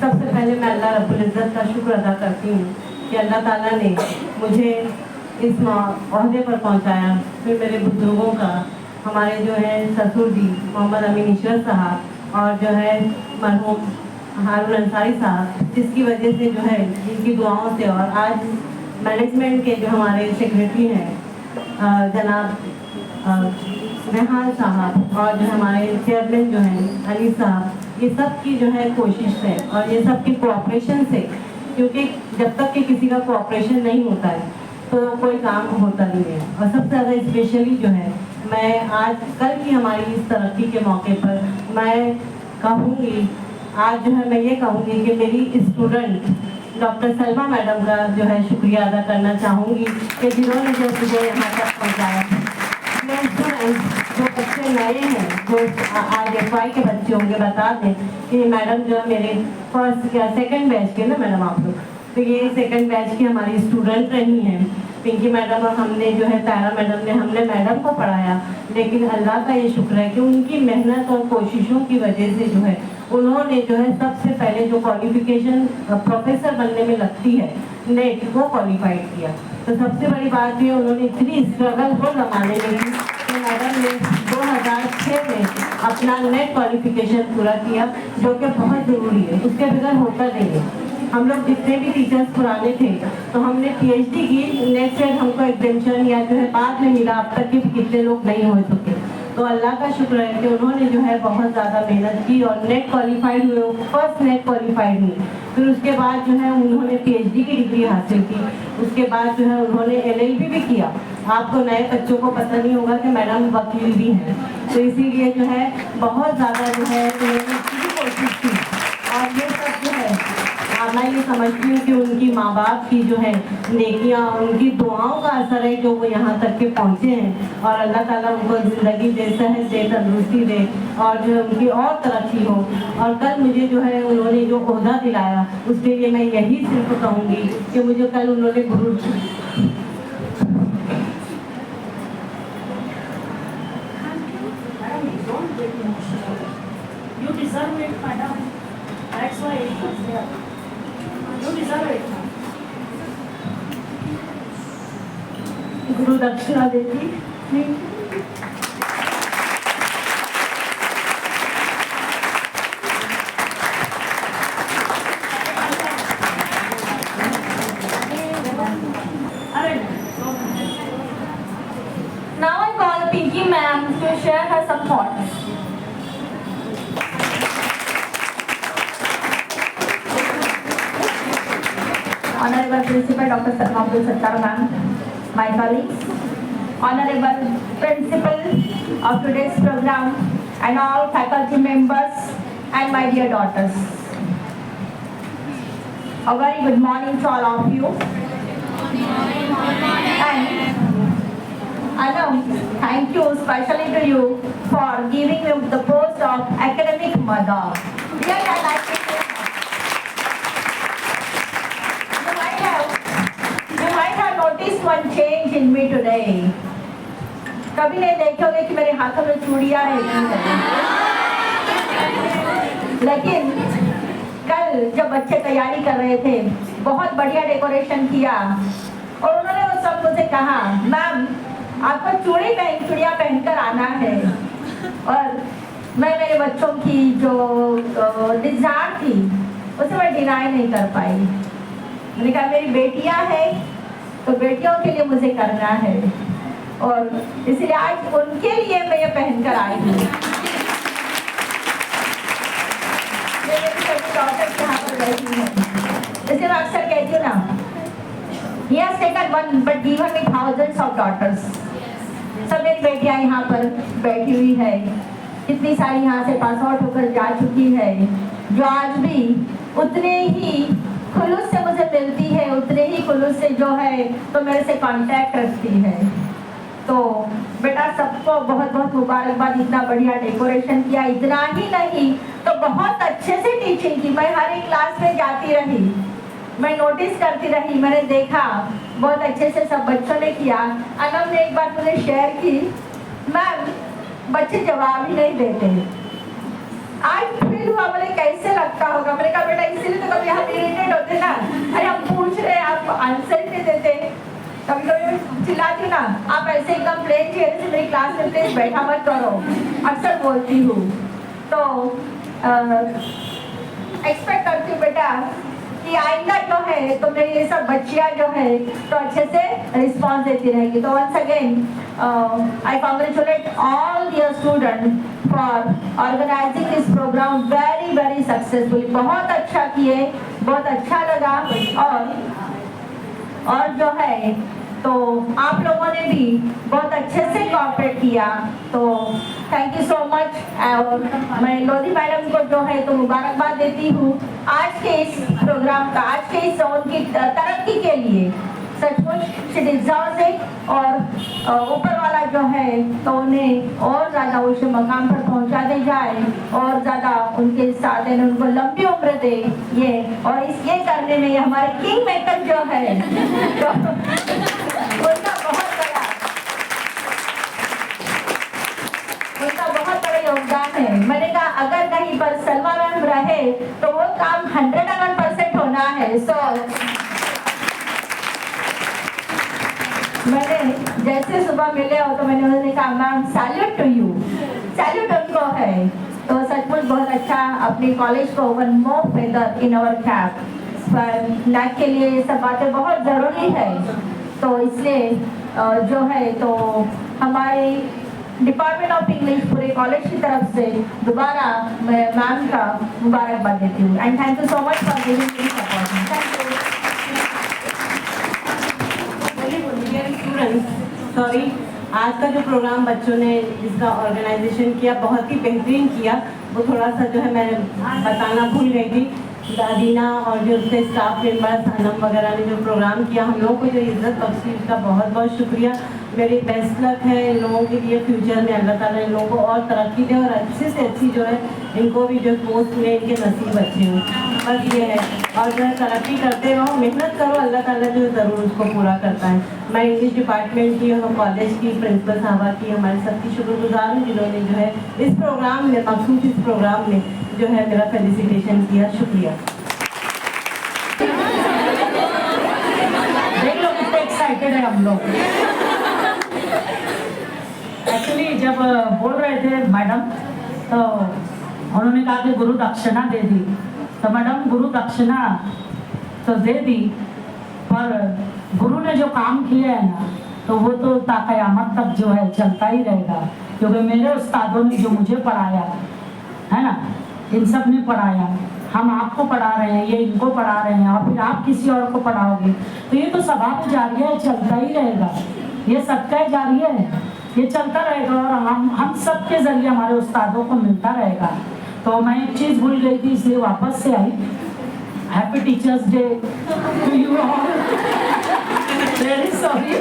सबसे पहले मैं अल्लाह रब्बुल इज़्ज़त का शुक्र अदा करती हूँ कि अल्लाह ताला ने मुझे इस ओहदे पर पहुँचाया। फिर मेरे बुजुर्गों का, हमारे जो है ससुर जी मोहम्मद अमीन इशरत साहब और जो है मरहूम हारून अंसारी साहब, जिसकी वजह से जो है जिनकी दुआओं से, और आज मैनेजमेंट के जो हमारे सेक्रेटरी हैं जनाब रेहान साहब और जो हमारे चेयरमैन जो हैं अली साहब, ये सब की जो है कोशिश है और ये सब की कोऑपरेशन से, क्योंकि जब तक कि किसी का कोऑपरेशन नहीं होता है तो कोई काम होता नहीं है। और सबसे ज़्यादा स्पेशली जो है मैं आज कल की हमारी इस तरक्की के मौके पर मैं कहूँगी, आज जो है मैं ये कहूँगी कि मेरी स्टूडेंट डॉक्टर सलमा मैडम का जो है शुक्रिया अदा करना चाहूँगी कि जिन्होंने जो मुझे यहाँ तक पहुँचाया। जो बच्चे नए हैं, जो आज FY के बच्चे होंगे, बता दें कि मैडम जो मेरे फर्स्ट या सेकंड बैच के ना मैडम आप लोग, तो ये सेकंड बैच की हमारी स्टूडेंट रही हैं पिंकी मैडम, और हमने जो है तारा मैडम ने हमने मैडम को पढ़ाया। लेकिन अल्लाह का ये शुक्र है कि उनकी मेहनत और कोशिशों की वजह से जो है उन्होंने जो है सबसे पहले जो क्वालिफिकेशन प्रोफेसर बनने में लगती है नेट, वो क्वालिफाइड किया। तो सबसे बड़ी बात ये, उन्होंने इतनी स्ट्रगल वो जमाने में की कि मैडम ने 2006 में अपना नेट क्वालिफिकेशन पूरा किया, जो कि बहुत ज़रूरी है, उसके बगैर होता नहीं है। हम लोग जितने भी टीचर्स पुराने थे तो हमने PhD की, नेट से हमको एग्जामिशन या जो है बाद में मिला, अब तक के भी कितने लोग नहीं हो चुके। तो अल्लाह का शुक्र है कि उन्होंने जो है बहुत ज़्यादा मेहनत की और नेट क्वालिफाइड हुए, फर्स्ट नेट क्वालिफाइड हुई। फिर उसके बाद जो है उन्होंने PhD की डिग्री हासिल की। उसके बाद जो है उन्होंने LLB भी किया। आपको नए बच्चों को पता नहीं होगा कि मैडम वकील भी हैं, तो इसीलिए जो है बहुत ज़्यादा जो है उन्होंने पूरी कोशिश की। और ये सब जो है मैं ये समझती हूँ कि उनकी माँ बाप की जो है नेकियाँ, उनकी दुआओं का असर है जो वो यहाँ तक के पहुँचे हैं। और अल्लाह ताला उनको ज़िंदगी दे, सेहत दे, तंदुरुस्ती दे और जो है उनकी और तरक्की हो। और कल मुझे जो है उन्होंने जो ओहदा दिलाया उसके लिए मैं यही सिर्फ कहूँगी कि मुझे कल उन्होंने गुरु You deserve it, madam. That's why it was there. You deserve it. गुरु दक्षिणा देती। Now I call Pinky ma'am to share her some thoughts. Honorable Principal Dr. Salma Abdul Sattar ma'am, my colleagues, Honorable Principal of today's program and all faculty members and my dear daughters. A very good morning to all of you. And Anam, thank you especially to you for giving me the post of academic mother. Really, I like it. You might have noticed one change in me today. कभी नहीं देखोगे कि मेरे हाथों में चूड़ियां हैं, लेकिन कल जब बच्चे तैयारी कर रहे थे बहुत बढ़िया डेकोरेशन किया और उन्होंने वो सब मुझे कहा, मैम आपको चूड़ियां पहनकर आना है। और मैं मेरे बच्चों की जो डिज़ायर थी उसे मैं डिनाई नहीं कर पाई। मैंने कहा मेरी बेटियां हैं तो बेटियों के लिए मुझे करना है और इसलिए आज उनके लिए मैं ये पहनकर आई हूँ। इसलिए मैं अक्सर कहती हूँ ना, he has taken one but given me thousands of daughters. सब मेरी बेटियां यहाँ पर बैठी हुई है, कितनी सारी यहाँ से पास आउट होकर जा चुकी है, जो आज भी उतने ही खुलूस से मुझे मिलती है, उतने ही खुलूस से जो है तो मेरे से कांटेक्ट रखती है। तो बेटा सबको बहुत बहुत मुबारकबाद, इतना बढ़िया डेकोरेशन किया। इतना ही नहीं तो बहुत अच्छे से टीचिंग की। मैं हर एक क्लास में जाती रही, मैं नोटिस करती रही, मैंने देखा बहुत अच्छे से सब बच्चों ने किया। अनम ने एक बात मुझे शेयर की, मैम बच्चे जवाब ही नहीं देते। आज फील हुआ, बोले कैसे लगता होगा। मैंने कहा बेटा इसीलिए तो कभी हम इरिटेट होते ना, अरे हम पूछ रहे आप आंसर ही नहीं देते। कभी कभी चिल्लाती हूँ ना, आप ऐसे एकदम प्लेन चेहरे से मेरी क्लास में प्लीज बैठा मत करो, अक्सर बोलती हूँ। तो एक्सपेक्ट करती हूँ बेटा कि आइंदा जो है तो मेरी ये सब बच्चियाँ जो है तो अच्छे से रिस्पॉन्स देती रहेगी। तो once again I congratulate all dear student for organizing this programme very very successful. बहुत अच्छा किए, बहुत अच्छा लगा। और जो है तो आप लोगों ने भी बहुत अच्छे से कोऑपरेट किया, तो थैंक यू सो मच। और मैं लोधी मैडम को जो है तो मुबारकबाद देती हूँ आज के इस प्रोग्राम का, आज के इस जोन की तरक्की के लिए। सचमुच शी डिजर्व्स इट और ऊपर वाला जो है तो उन्हें और ज़्यादा उस मकाम पर पहुँचा दे जाए और ज़्यादा उनके साथ उनको लंबी उम्र दे ये। और इस ये करने में ये हमारे किंग मेकर जो है तो उनका बहुत बड़ा योगदान है। मैंने कहा अगर कहीं पर सलमा मैम रहे तो वो काम 101% होना है। सो मैंने जैसे सुबह मिले हो तो मैंने उन्होंने कहा ma'am salute to you, salute उनको है। तो सचमुच बहुत अच्छा, अपने कॉलेज को one more feather in our cap. पर नाक के लिए ये सब बातें बहुत ज़रूरी है, तो इसलिए जो है तो हमारे डिपार्टमेंट ऑफ इंग्लिश पूरे कॉलेज की तरफ से दोबारा मैं मैम का मुबारकबाद देती हूँ and thank you so much for giving me support. Thank you. Sorry, आज का जो प्रोग्राम बच्चों ने जिसका ऑर्गेनाइजेशन किया बहुत ही बेहतरीन किया, वो थोड़ा सा जो है मैं बताना भूल गई थी। दादीना और जो उसके स्टाफ मेम्बर्स अनम वगैरह ने जो प्रोग्राम किया, हम लोगों को जो इज्जत बख्शी, उसका बहुत बहुत शुक्रिया। मेरी बेस्ट लक है इन लोगों के लिए फ्यूचर में, अल्लाह ताला इन लोगों को और तरक्की दे और अच्छे से अच्छी जो है इनको भी जो पोस्ट में इनके नसीब अच्छे हों, बस ये है। और जो है तरक्की करते रहो, मेहनत करो, अल्लाह ताला जो है ज़रूर उसको पूरा करता है। मैं इंग्लिश डिपार्टमेंट की और कॉलेज की प्रिंसिपल साहबा की, हमारे सबकी शुक्रगुजार हूँ जिन्होंने जो है इस प्रोग्राम में, मखसूस इस प्रोग्राम में जो है मेरा फेलिसिटेशन किया। शुक्रिया। देख लो कितने एक्साइटेड है हम लोग। एक्चुअली जब बोल रहे थे मैडम तो उन्होंने कहा कि गुरु दक्षिणा दे दी, तो मैडम गुरु दक्षिणा तो दे दी, पर गुरु ने जो काम किया है ना तो वो तो क़यामत तक जो है चलता ही रहेगा। क्योंकि मेरे उस्तादों ने जो मुझे पढ़ाया है ना, इन सब ने पढ़ाया, हम आपको पढ़ा रहे हैं, ये इनको पढ़ा रहे हैं, और फिर आप किसी और को पढ़ाओगे, तो ये तो सवाब जारिया है, चलता ही रहेगा। ये सदका जारिया है, ये चलता रहेगा और हम सब के जरिए हमारे उस्तादों को मिलता रहेगा। तो मैं एक चीज़ भूल गई थी इसलिए वापस से आई। Happy teachers day to you all. Very sorry,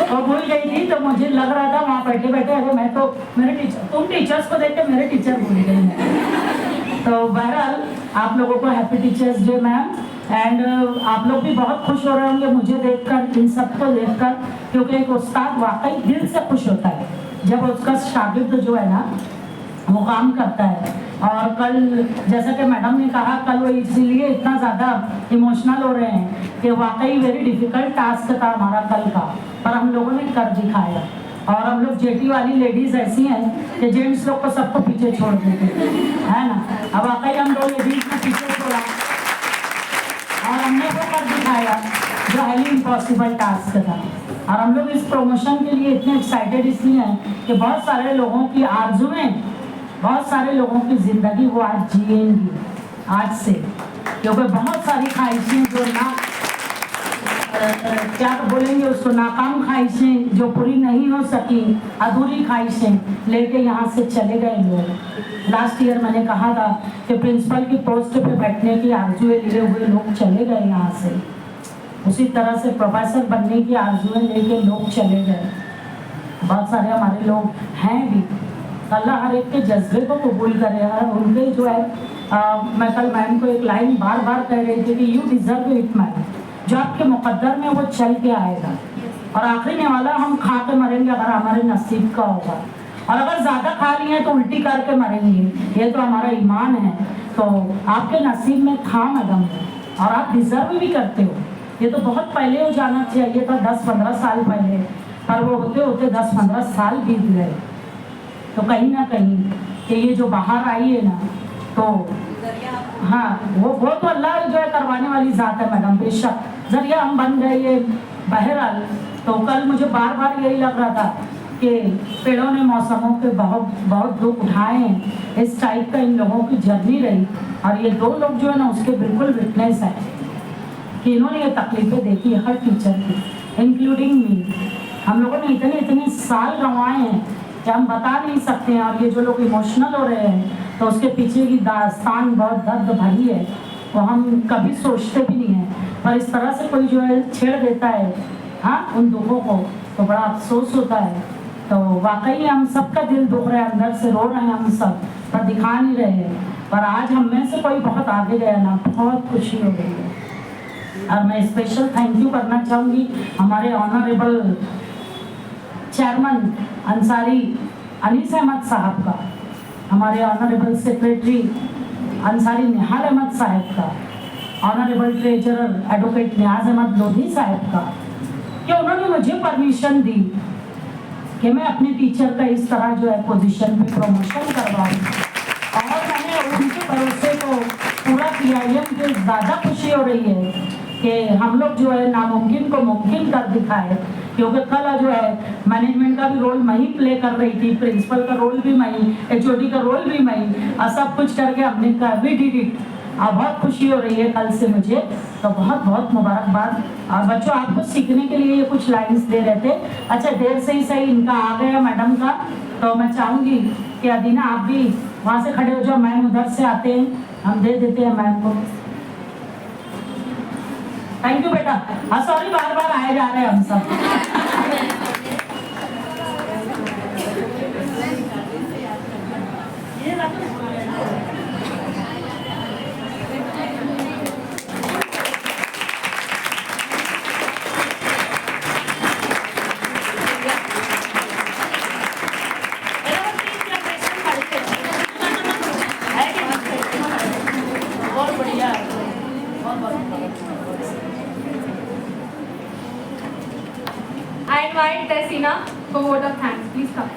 और भूल गई थी तो मुझे लग रहा था वहाँ बैठे बैठे अरे मैं तो मेरे टीचर, तुम टीचर्स को देख के मेरे टीचर भूल गई मैं। तो बहरहाल आप लोगों को happy teachers day ma'am. And आप लोग भी बहुत खुश हो रहे होंगे मुझे देखकर, इन सबको देखकर, क्योंकि एक उस्ताद वाकई दिल से खुश होता है जब उसका शागिर्द जो है ना वो काम करता है। और कल जैसा कि मैडम ने कहा, कल वो इसीलिए इतना ज़्यादा इमोशनल हो रहे हैं कि वाकई वेरी डिफ़िकल्ट टास्क था हमारा कल का, पर हम लोगों ने कर दिखाया। और हम लोग जेटी वाली लेडीज़ ऐसी हैं कि जेंट्स लोग को सबको पीछे छोड़ देते है ना। अब वाकई हम लोग लेडीज़ को पीछे छोड़ा और हमने वो कर दिखाया जो हाईली इम्पॉसिबल टास्क था। और हम लोग इस प्रमोशन के लिए इतने एक्साइटेड इसलिए हैं कि बहुत सारे लोगों की आरज़ुएं, बहुत सारे लोगों की ज़िंदगी वो आज जिएंगी आज से, क्योंकि बहुत सारी ख्वाहिशें जो ना क्या बोलेंगे उसको, नाकाम ख्वाहिशें जो पूरी नहीं हो सकी, अधूरी ख्वाहिशें लेके यहाँ से चले गए लोग। लास्ट ईयर मैंने कहा था कि प्रिंसिपल की पोस्ट पे बैठने की आरजुएं लिए हुए लोग चले गए यहाँ से, उसी तरह से प्रोफेसर बनने की आरजुएं लेके लोग चले गए। बहुत सारे हमारे लोग हैं भी, अल्लाह हर एक के जज्बे को कबूल करे। हर उनके जो है मैं कल मैम को एक लाइन बार बार कह रही थी कि यू डिजर्व इट मैम, जो आपके मुकद्दर में वो चल के आएगा और आखिरी वाला हम खा के मरेंगे अगर हमारे नसीब का होगा, और अगर ज़्यादा खा लिए हैं तो उल्टी करके मरेंगे, ये तो हमारा ईमान है। तो आपके नसीब में था मैडम, और आप डिज़र्व भी करते हो। ये तो बहुत पहले हो जाना चाहिए था, 10-15 साल पहले, पर वो होते होते 10-15 साल बीत गए। तो कहीं ना कहीं कि ये जो बाहर आई है ना, तो हाँ वो तो अल्लाह जो है करवाने वाली ज़ात है मैडम, बेशक जरिया हम बन गए ये। बहरहाल तो कल मुझे बार बार यही लग रहा था कि पेड़ों ने मौसमों के बहुत दुख उठाए हैं, इस टाइप का इन लोगों की जर्नी रही। और ये 2 लोग जो है ना उसके बिल्कुल विटनेस है कि इन्होंने ये तकलीफें देखी हर टीचर की, इंक्लूडिंग मी। हम लोगों ने इतने साल गंवाए हैं कि हम बता नहीं सकते हैं। और ये जो लोग इमोशनल हो रहे हैं तो उसके पीछे की दास्तान बहुत दर्द भरी है, वो हम कभी सोचते भी नहीं हैं। पर इस तरह से कोई जो है छेड़ देता है हाँ उन दुखों को, तो बड़ा अफसोस होता है। तो वाकई हम सबका दिल दुख रहा है, अंदर से रो रहे हैं हम सब, पर दिखा नहीं रहे हैं। पर आज हम में से कोई बहुत आगे गया ना, बहुत खुशी हो गई है। और मैं स्पेशल थैंक यू करना चाहूँगी हमारे ऑनरेबल चेयरमैन अंसारी अनीस अहमद साहब का, हमारे ऑनरेबल सेक्रेटरी अंसारी निहाल अहमद साहब का, ऑनरेबल ट्रेजरर एडवोकेट नियाज अहमद लोधी साहब का, कि उन्होंने मुझे परमिशन दी कि मैं अपने टीचर का इस तरह जो है पोजीशन पे प्रमोशन करवाऊँ। और मैंने उनके भरोसे को पूरा किया। ये मुझे ज़्यादा खुशी हो रही है कि हम लोग जो है नामुमकिन को मुमकिन कर दिखाए, क्योंकि कल जो है मैनेजमेंट का भी रोल मैं ही प्ले कर रही थी, प्रिंसिपल का रोल भी मैं ही, HOD का रोल भी मैं ही, और सब कुछ करके हमने कर भी डिड इट। बहुत खुशी हो रही है कल से मुझे, तो बहुत बहुत मुबारकबाद। और बच्चों आपको सीखने के लिए ये कुछ लाइंस दे रहे थे। अच्छा देर से ही सही इनका आ गया मैडम का, तो मैं चाहूँगी कि अदीना आप भी वहाँ से खड़े हो जाओ, मैम उधर से आते हैं, हम दे देते हैं मैम को। थैंक यू बेटा। हाँ सॉरी बार बार आए जा रहे हैं हम सब। बहुत बढ़िया। I invite Tessina for vote of thanks. Please come.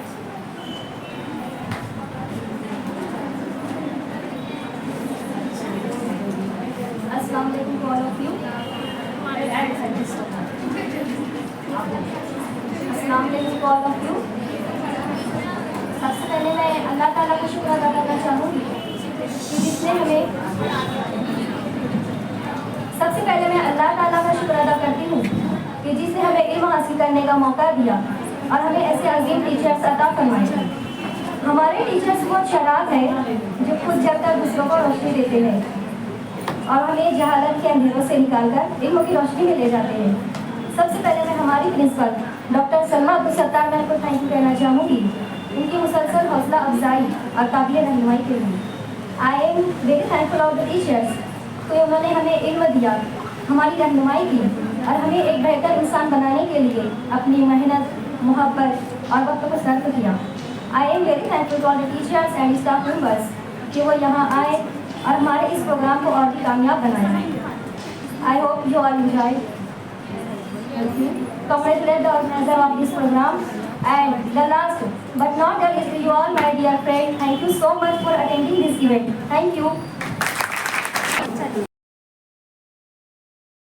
Assalamu alaikum to all of you. Assalamu alaikum to all of you. सबसे पहले मैं अल्लाह ताला का शुक्र अदा करना चाहूँगी कि जिसने हमें सबसे पहले मैं अल्लाह ताला का शुक्र अदा करती हूँ कि जिसने हमें इल्म हासिल करने का मौका दिया और हमें ऐसे अजीम टीचर्स अता फरमाए। हमारे टीचर्स बहुत शराब है जो खुद जगकर दूसरों को रोशनी देते हैं और हमें जहालत के अंधेरों से निकालकर इल्म की रोशनी में ले जाते हैं। सबसे पहले मैं हमारी principal doctor Salma Abdul Sattar ma'am को थैंक यू कहना चाहूँगी उनकी मुसलसल हौसला अफजाई और काबिल रहनुमाई के लिए। आई am very thankful of the teachers तो उन्होंने हमें इल्म दिया, हमारी रहनुमाई की और हमें एक बेहतर इंसान बनाने के लिए अपनी मेहनत, मोहब्बत और वक्त को सर्व किया। I am very thankful to all the teachers and staff members कि वो यहाँ आए और हमारे इस प्रोग्राम को और भी कामयाब बनाए। I hope you all enjoy. Congratulate the organizer of this program. And the last but not the least, you all my dear friend, thank you so much for attending this event. Thank you.